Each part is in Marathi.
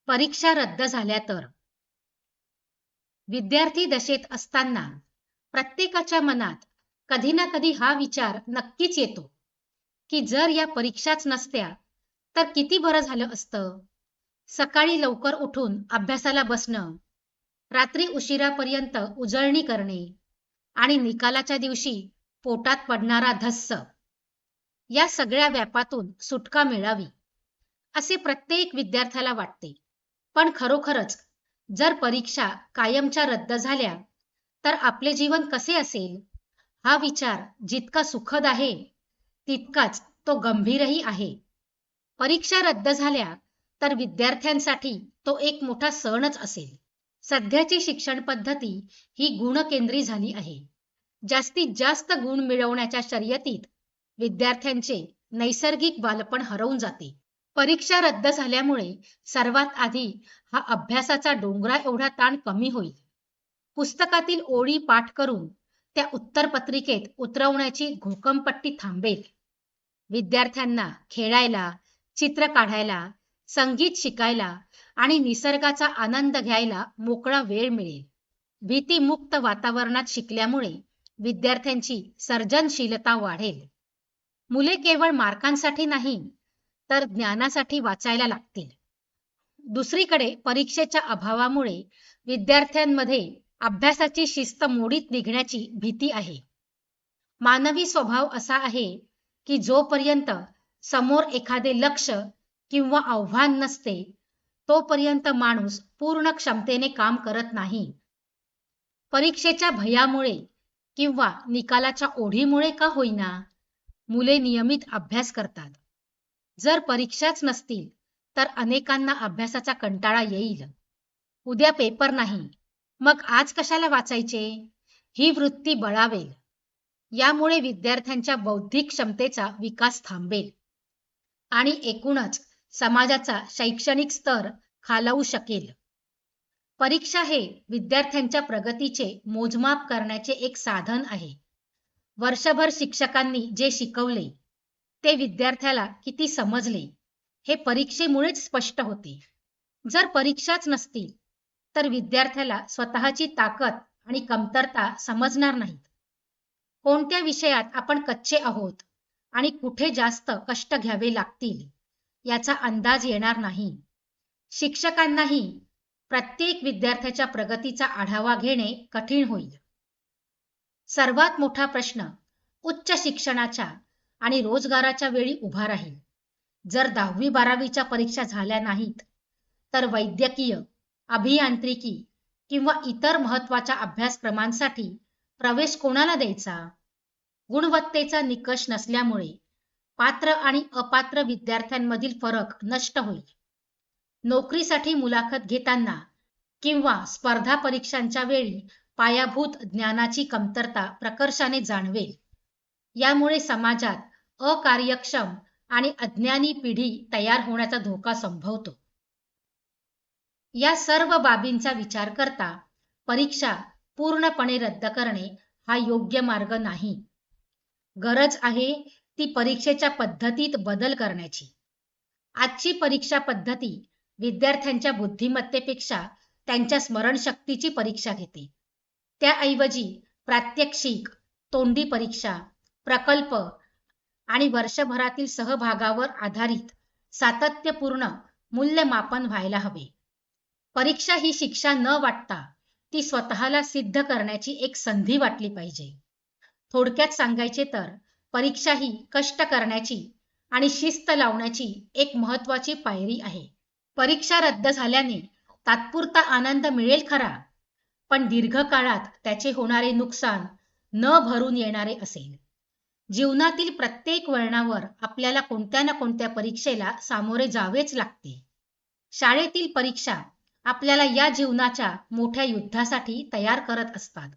परीक्षा रद्द झाल्या तर विद्यार्थी दशेत असताना प्रत्येकाच्या मनात कधी ना कधी हा विचार नक्कीच येतो की जर या परीक्षाच नसत्या तर किती बरं झालं असतं. सकाळी लवकर उठून अभ्यासाला बसणं, रात्री उशिरापर्यंत उजळणी करणे आणि निकालाच्या दिवशी पोटात पडणारा धस्स, या सगळ्या व्यापातून सुटका मिळावी असे प्रत्येक विद्यार्थ्याला वाटते. पण खरोखरच जर परीक्षा कायमच्या रद्द झाल्या तर आपले जीवन कसे असेल? हा विचार जितका सुखद आहे तितकाच तो गंभीरही आहे. परीक्षा रद्द झाल्या तर विद्यार्थ्यांसाठी तो एक मोठा सणच असेल. सध्याची शिक्षण पद्धती ही गुणकेंद्री झाली आहे. जास्तीत जास्त गुण मिळवण्याच्या शर्यतीत विद्यार्थ्यांचे नैसर्गिक बालपण हरवून जाते. परीक्षा रद्द झाल्यामुळे सर्वात आधी हा अभ्यासाचा डोंगरा एवढा ताण कमी होईल. पुस्तकातील ओळी पाठ करून त्या उत्तरपत्रिकेत उतरवण्याची घोकंपट्टी थांबेल. विद्यार्थ्यांना खेळायला, चित्र काढायला, संगीत शिकायला आणि निसर्गाचा आनंद घ्यायला मोकळा वेळ मिळेल. भीतीमुक्त वातावरणात शिकल्यामुळे विद्यार्थ्यांची सर्जनशीलता वाढेल. मुले केवळ मार्कांसाठी नाही तर ज्ञानासाठी वाचायला लागतील. दुसरीकडे परीक्षेच्या अभावामुळे विद्यार्थ्यांमध्ये अभ्यासाची शिस्त मोडीत निघण्याची भीती आहे. मानवी स्वभाव असा आहे की जोपर्यंत समोर एखादे लक्ष्य किंवा आव्हान नसते तोपर्यंत माणूस पूर्ण क्षमतेने काम करत नाही. परीक्षेच्या भयामुळे किंवा निकालाच्या ओढीमुळे का होईना मुले नियमित अभ्यास करतात. जर परीक्षाच नसतील तर अनेकांना अभ्यासाचा कंटाळा येईल. उद्या पेपर नाही, मग आज कशाला वाचायचे, ही वृत्ती बळावेल. यामुळे विद्यार्थ्यांच्या बौद्धिक क्षमतेचा विकास थांबेल आणि एकूणच समाजाचा शैक्षणिक स्तर खालावू शकेल. परीक्षा हे विद्यार्थ्यांच्या प्रगतीचे मोजमाप करण्याचे एक साधन आहे. वर्षभर शिक्षकांनी जे शिकवले ते विद्यार्थ्याला किती समजले हे परीक्षेमुळेच स्पष्ट होते. जर परीक्षाच नसतील तर विद्यार्थ्याला स्वतःची ताकद आणि कमतरता समजणार नाहीत. कोणत्या विषयात आपण कच्चे आहोत आणि कुठे जास्त कष्ट घ्यावे लागतील याचा अंदाज येणार नाही. शिक्षकांनाही प्रत्येक विद्यार्थ्याच्या प्रगतीचा आढावा घेणे कठीण होईल. सर्वात मोठा प्रश्न उच्च शिक्षणाच्या आणि रोजगाराच्या वेळी उभा राहील. जर 10वी-12वीच्या परीक्षा झाल्या नाहीत तर वैद्यकीय, अभियांत्रिकी किंवा इतर महत्त्वाच्या अभ्यासक्रमांसाठी प्रवेश कोणाला द्यायचा? गुणवत्तेचा निकष नसल्यामुळे पात्र आणि अपात्र विद्यार्थ्यांमधील फरक नष्ट होईल. नोकरीसाठी मुलाखत घेताना किंवा स्पर्धा परीक्षांच्या वेळी पायाभूत ज्ञानाची कमतरता प्रकर्षाने जाणवेल. यामुळे समाजात अकार्यक्षम आणि अज्ञानी पिढी तयार होण्याचा धोका संभवतो. या सर्व बाबींचा विचार करता परीक्षा पूर्णपणे रद्द करणे हा योग्य मार्ग नाही. गरज आहे ती परीक्षेच्या पद्धतीत बदल करण्याची. आजची परीक्षा पद्धती विद्यार्थ्यांच्या बुद्धिमत्तेपेक्षा त्यांच्या स्मरणशक्तीची परीक्षा घेते. त्याऐवजी प्रात्यक्षिक, तोंडी परीक्षा, प्रकल्प आणि वर्षभरातील सहभागावर आधारित सातत्यपूर्ण मूल्यमापन व्हायला हवे. परीक्षा ही शिक्षा न वाटता ती स्वतःला सिद्ध करण्याची एक संधी वाटली पाहिजे. थोडक्यात सांगायचे तर परीक्षा ही कष्ट करण्याची आणि शिस्त लावण्याची एक महत्त्वाची पायरी आहे. परीक्षा रद्द झाल्याने तात्पुरता आनंद मिळेल खरा, पण दीर्घकाळात त्याचे होणारे नुकसान न भरून येणारे असेल. जीवनातील प्रत्येक वळणावर आपल्याला कोणत्या ना कोणत्या परीक्षेला सामोरे जावेच लागते. शाळेतील परीक्षा आपल्याला या जीवनाच्या मोठ्या युद्धासाठी तयार करत असतात.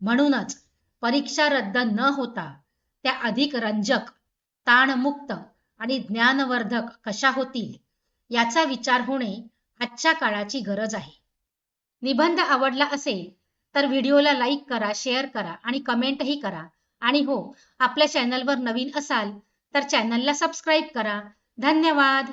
म्हणूनच परीक्षा रद्द न होता त्या अधिक रंजक, ताणमुक्त आणि ज्ञानवर्धक कशा होतील याचा विचार होणे आजच्या काळाची गरज आहे. निबंध आवडला असेल तर व्हिडिओला लाईक करा, शेअर करा आणि कमेंटही करा. आणि हो, आपल्या चॅनलवर नवीन असाल तर चॅनलला सबस्क्राईब करा. धन्यवाद.